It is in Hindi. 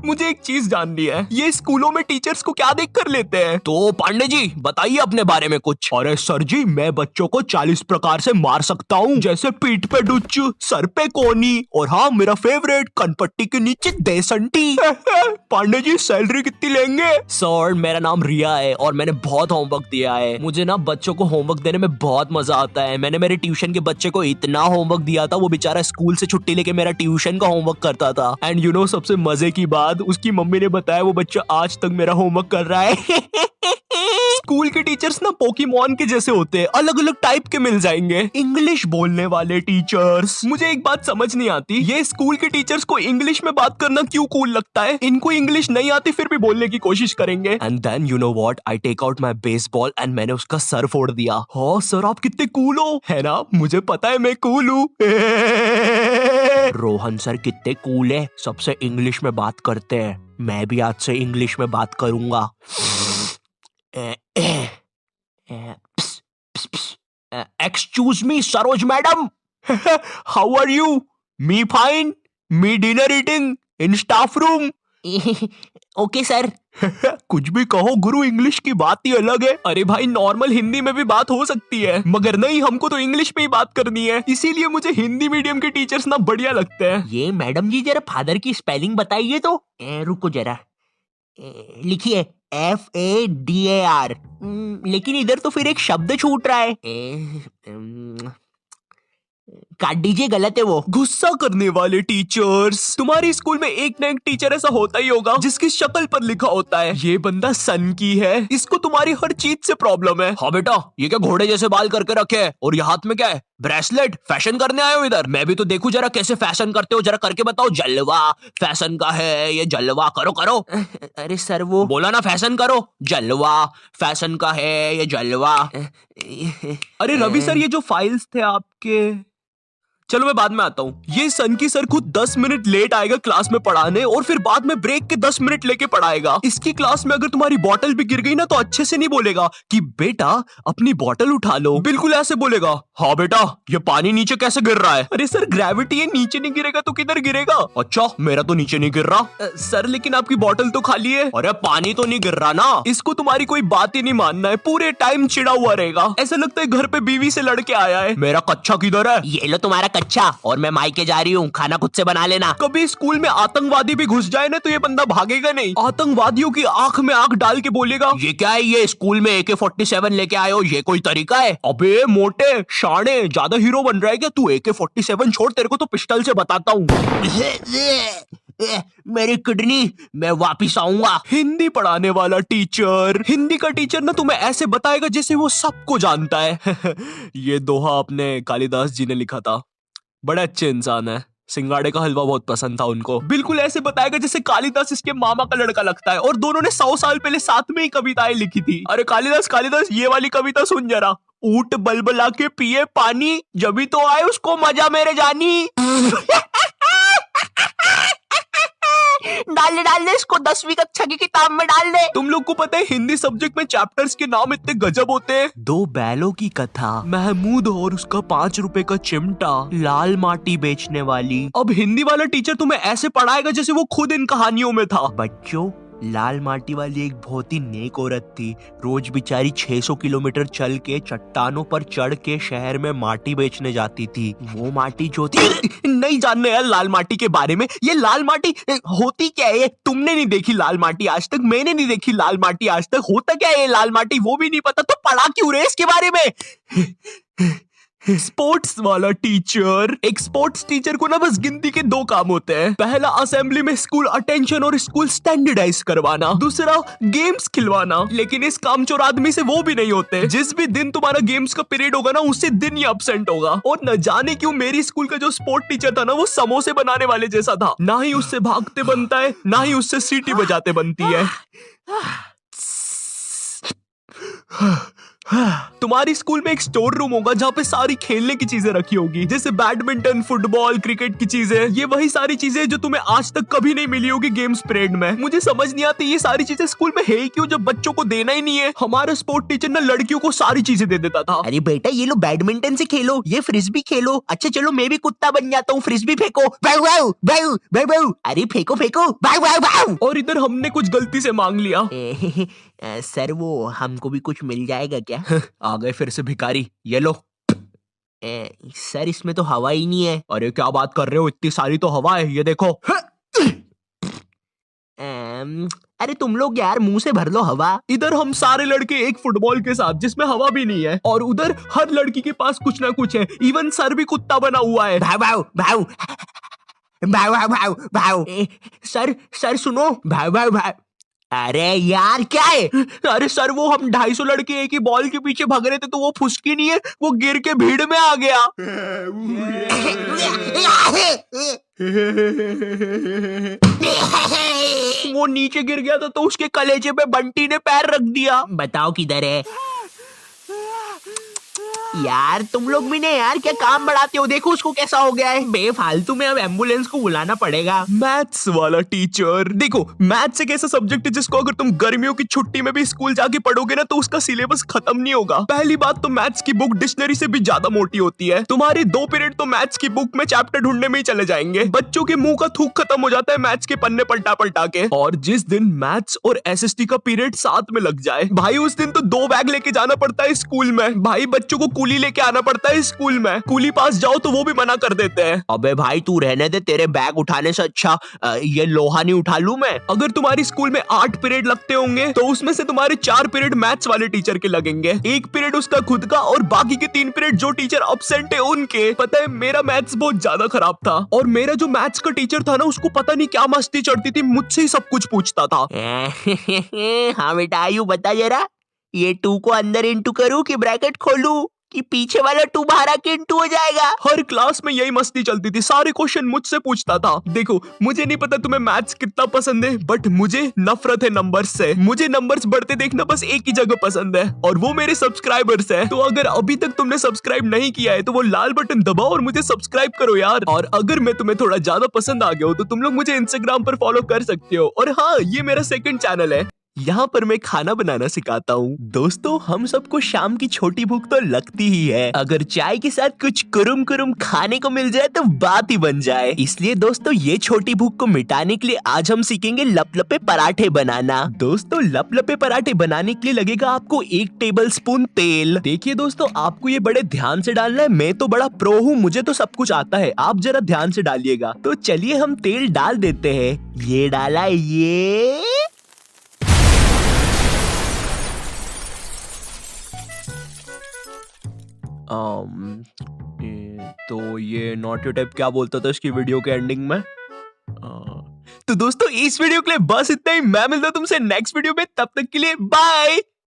मुझे एक चीज जाननी है, ये स्कूलों में टीचर्स को क्या देख कर लेते हैं? तो पांडे जी बताइए अपने बारे में कुछ। अरे सर जी, मैं बच्चों को 40 प्रकार से मार सकता हूँ, जैसे पीठ पे डुच्च, सर पे कोनी, और हाँ मेरा फेवरेट, कनपट्टी के नीचे देसंटी। पांडे जी सैलरी कितनी लेंगे? सर मेरा नाम रिया है और मैंने बहुत होमवर्क दिया है। मुझे ना बच्चों को होमवर्क देने में बहुत मजा आता है। मैंने मेरे ट्यूशन के बच्चे को इतना होमवर्क दिया था, वो बेचारा स्कूल से छुट्टी लेके मेरा ट्यूशन का होमवर्क करता था। एंड यू नो सबसे मजे की बात, उसकी मम्मी ने बताया वो बच्चा आज तक मेरा होमवर्क कर रहा है। स्कूल के टीचर्स ना पोकेमॉन के जैसे होते हैं, अलग अलग टाइप के मिल जाएंगे। इंग्लिश बोलने वाले टीचर्स। मुझे एक बात समझ नहीं आती, ये स्कूल के टीचर्स को इंग्लिश में बात करना क्यों कूल लगता है? इनको इंग्लिश नहीं आती फिर भी बोलने की कोशिश करेंगे। And then you know what, I take out my baseball and मैंने उसका सर फोड़ दिया। हाँ सर आप कितने कूल हो, है ना? मुझे पता है मैं कूल हूँ। रोहन सर कितने कूल है, सबसे इंग्लिश में बात करते हैं। मैं भी आज से इंग्लिश में बात करूंगा। Excuse me, Saroj madam. How are you? Me fine. Me dinner eating in staff room. Okay sir. कुछ भी कहो गुरु, इंग्लिश की बात ही अलग है। अरे भाई नॉर्मल हिंदी में भी बात हो सकती है, मगर नहीं, हमको तो इंग्लिश में ही बात करनी है। इसीलिए मुझे हिंदी मीडियम के टीचर्स ना बढ़िया लगते हैं। ये मैडम जी जरा फादर की स्पेलिंग बताइए तो। रुको जरा, लिखिए FADAR। लेकिन इधर तो फिर एक शब्द छूट रहा है। काट दीजिए, गलत है वो। गुस्सा करने वाले टीचर्स। तुम्हारे स्कूल में एक ना एक टीचर ऐसा होता ही होगा जिसकी शक्ल पर लिखा होता है ये बंदा सन की है, इसको तुम्हारी हर चीज से प्रॉब्लम है। हाँ बेटा, ये क्या घोड़े जैसे बाल करके रखे है, और ये हाथ में क्या है? ब्रेसलेट। फैशन करने आए हो इधर? मैं भी तो देखूं जरा कैसे फैशन करते हो, जरा करके बताओ। जलवा फैशन का है ये, जलवा करो करो। अरे सर वो बोला ना फैशन करो। जलवा फैशन का है ये, जलवा। अरे रवि सर, ये जो फाइल्स थे आपके, चलो मैं बाद में आता हूँ। ये सन की सर खुद 10 मिनट लेट आएगा क्लास में पढ़ाने, और फिर बाद में ब्रेक के 10 मिनट लेके पढ़ाएगा। इसकी क्लास में अगर तुम्हारी बॉटल भी गिर गई ना तो अच्छे से नहीं बोलेगा कि बेटा अपनी बॉटल उठा लो, बिल्कुल ऐसे बोलेगा, हाँ बेटा ये पानी नीचे कैसे गिर रहा है? अरे सर ग्रेविटी है, नीचे नहीं गिरेगा तो किधर गिरेगा? अच्छा मेरा तो नीचे नहीं गिर रहा। सर लेकिन आपकी बॉटल तो खाली है। अरे पानी तो नहीं गिर रहा ना। इसको तुम्हारी कोई बात ही नहीं मानना है, पूरे टाइम चिड़ा हुआ रहेगा, ऐसा लगता है घर पे बीवी से लड़के आया है। मेरा कच्चा किधर है? ये लो तुम्हारा अच्छा, और मैं मायके जा रही हूँ, खाना खुद से बना लेना। कभी स्कूल में आतंकवादी भी घुस जाए ना तो ये बंदा भागेगा नहीं, आतंकवादियों की आंख में आंख डाल के बोलेगा, ये क्या है, ये स्कूल में AK-47 लेके आए हो, ये कोई तरीका है? अबे मोटे शाणे, ज्यादा हीरो बन रहा है क्या तू? AK-47 छोड़, तेरे को तो पिस्टल से बताता हूँ। मेरी किडनी, मैं वापिस आऊंगा। हिंदी पढ़ाने वाला टीचर। हिंदी का टीचर ना तुम्हें ऐसे बताएगा जैसे वो सबको जानता है। ये दोहा अपने कालिदास जी ने लिखा था, बड़े अच्छे इंसान है। सिंगाड़े का हलवा बहुत पसंद था उनको। बिल्कुल ऐसे बताएगा जैसे कालिदास इसके मामा का लड़का लगता है, और दोनों ने 100 साल पहले साथ में ही कविताएं लिखी थी। अरे कालिदास कालिदास, ये वाली कविता सुन जरा। ऊंट बलबला के पिए पानी, जब भी तो आए उसको मजा मेरे जानी। डाल दे इसको 10वीं कक्षा की किताब में डाल दे। तुम लोग को पता है हिंदी सब्जेक्ट में चैप्टर्स के नाम इतने गजब होते हैं। 2 बैलों की कथा, महमूद और उसका 5 रुपए का चिमटा, लाल माटी बेचने वाली। अब हिंदी वाला टीचर तुम्हें ऐसे पढ़ाएगा जैसे वो खुद इन कहानियों में था। बच्चों, लाल माटी वाली एक बहुत ही नेक औरत थी। रोज बेचारी 600 किलोमीटर चल के चट्टानों पर चढ़ के शहर में माटी बेचने जाती थी। वो माटी जो थी नहीं जानने यार लाल माटी के बारे में। ये लाल माटी होती क्या है? तुमने नहीं देखी लाल माटी आज तक, मैंने नहीं देखी लाल माटी आज तक। होता क्या है ये लाल माटी वो भी नहीं पता, तो पढ़ा क्यों रहे इसके बारे में? स्पोर्ट्स वाला टीचर। एक स्पोर्ट्स टीचर को ना बस गिनती के 2 काम होते हैं। पहला असेंबली में स्कूल अटेंशन और स्कूल स्टैंडर्डाइज करवाना, दूसरा गेम्स खिलवाना। लेकिन इस कामचोर आदमी से वो भी नहीं होते। जिस भी दिन तुम्हारा गेम्स का पीरियड होगा ना उसी दिन ही अब्सेंट होगा। और न जाने क्यों मेरी स्कूल का जो स्पोर्ट टीचर था ना वो समोसे बनाने वाले जैसा था। ना ही उससे भागते बनता है, ना ही उससे सीटी बजाते बनती है। तुम्हारी स्कूल में एक स्टोर रूम होगा जहाँ पे सारी खेलने की चीजें रखी होगी, जैसे बैडमिंटन, फुटबॉल, क्रिकेट की चीजें। ये वही सारी चीजें जो तुम्हें आज तक कभी नहीं मिली होगी गेम्स पीरियड में। मुझे समझ नहीं आती ये सारी चीजें स्कूल में है क्यों, जब बच्चों को देना ही नहीं है। हमारा स्पोर्ट टीचर ना लड़कियों को सारी चीजें दे देता था। अरे बेटा ये लो बैडमिंटन से खेलो, ये फ्रिस्बी खेलो। अच्छा चलो मैं भी कुत्ता बन जाता हूँ, फ्रिस्बी फेंको। बाऊ बाऊ बाऊ बाऊ बाऊ। अरे फेंको फेंको, बाऊ बाऊ बाऊ। और इधर हमने कुछ गलती से मांग लिया। सर वो हमको भी कुछ मिल जाएगा क्या? आ गए फिर से भिखारी, ये लो। सर इसमें तो हवा ही नहीं है। अरे क्या बात कर रहे हो, इतनी सारी तो हवा है, ये देखो। अरे तुम लोग यार मुंह से भर लो हवा। इधर हम सारे लड़के एक फुटबॉल के साथ जिसमें हवा भी नहीं है, और उधर हर लड़की के पास कुछ ना कुछ है। इवन सर भी कुत्ता बना हुआ है। भाव भाव भाव भाव भाव भाव भाव। सर सर सुनो, भाव भाव भाव। अरे यार क्या है? अरे सर वो हम 250 लड़के एक ही बॉल के पीछे भाग रहे थे, तो वो फुसकी नहीं है, वो गिर के भीड़ में आ गया। वो नीचे गिर गया था तो उसके कलेजे पे बंटी ने पैर रख दिया। बताओ किधर है? यार तुम लोग भी ने यार क्या काम बढ़ाते हो, देखो उसको कैसा हो गया है। बेफालतू में अब एम्बुलेंस को बुलाना पड़ेगा। मैथ्स वाला टीचर, देखो मैथ्स एक ऐसा सब्जेक्ट है जिसको अगर तुम गर्मियों की छुट्टी में भी स्कूल जाके पढ़ोगे ना तो उसका सिलेबस खत्म नहीं होगा। पहली बात तो मैथ्स की बुक डिक्शनरी से भी ज्यादा मोटी होती है। तुम्हारे 2 पीरियड तो मैथ्स की बुक में चैप्टर ढूंढने में ही चले जाएंगे। बच्चों के मुंह का थूक खत्म हो जाता है मैथ्स के पन्ने पलटा पलटा के। और जिस दिन मैथ्स और एसएसटी का पीरियड साथ में लग जाए भाई, उस दिन तो 2 बैग लेके जाना पड़ता है स्कूल में। भाई बच्चों को कूली लेके आना पड़ता है स्कूल में। कूली पास जाओ तो वो भी मना कर देते हैं। अबे भाई तू रहने दे, तेरे बैग उठाने से अच्छा ये लोहा नहीं उठा लूं मैं। अगर तुम्हारी स्कूल में 8 पीरियड लगते होंगे तो उसमें से तुम्हारे 4 पीरियड मैथ्स वाले टीचर के लगेंगे, 1 पीरियड उसका खुद का, और बाकी के 3 पीरियड जो टीचर एब्सेंट है उनके। पता है मेरा मैथ्स बहुत ज्यादा खराब था, और मेरा जो मैथ्स का टीचर था ना उसको पता नहीं क्या मस्ती चढ़ती थी, मुझसे ही सब कुछ पूछता था। हाँ बेटा आयु बता जरा, ये 2 को अंदर इंटू करूं कि ब्रैकेट खोलूं कि पीछे वाला 2 बाहर आके इंटू हो जाएगा? हर क्लास में यही मस्ती चलती थी, सारे क्वेश्चन मुझसे पूछता था। देखो मुझे नहीं पता तुम्हें मैथ्स कितना पसंद है, बट मुझे नफरत है नंबर्स से। मुझे नंबर्स बढ़ते देखना बस एक ही जगह पसंद है, और वो मेरे सब्सक्राइबर्स है। तो अगर अभी तक तुमने सब्सक्राइब नहीं किया है तो वो लाल बटन दबाओ और मुझे सब्सक्राइब करो यार। और अगर मैं तुम्हें थोड़ा ज्यादा पसंद आ गया हो तो तुम लोग मुझे इंस्टाग्राम पर फॉलो कर सकते हो। और हाँ, ये मेरा 2nd चैनल है, यहाँ पर मैं खाना बनाना सिखाता हूँ। दोस्तों हम सबको शाम की छोटी भूख तो लगती ही है, अगर चाय के साथ कुछ कुरुम कुरुम खाने को मिल जाए तो बात ही बन जाए। इसलिए दोस्तों ये छोटी भूख को मिटाने के लिए आज हम सीखेंगे लपलपे पराठे बनाना। दोस्तों लपलपे पराठे बनाने के लिए लगेगा आपको 1 टेबलस्पून तेल। देखिए दोस्तों आपको ये बड़े ध्यान से डालना है, मैं तो बड़ा प्रो हूँ, मुझे तो सब कुछ आता है, आप जरा ध्यान से डालिएगा। तो चलिए हम तेल डाल देते हैं। ये डाला, ये तो ये नॉटी टाइप क्या बोलता था इसकी वीडियो के एंडिंग में। तो दोस्तों इस वीडियो के लिए बस इतना ही। मैं मिलता हूं तुमसे नेक्स्ट वीडियो में, तब तक के लिए बाय।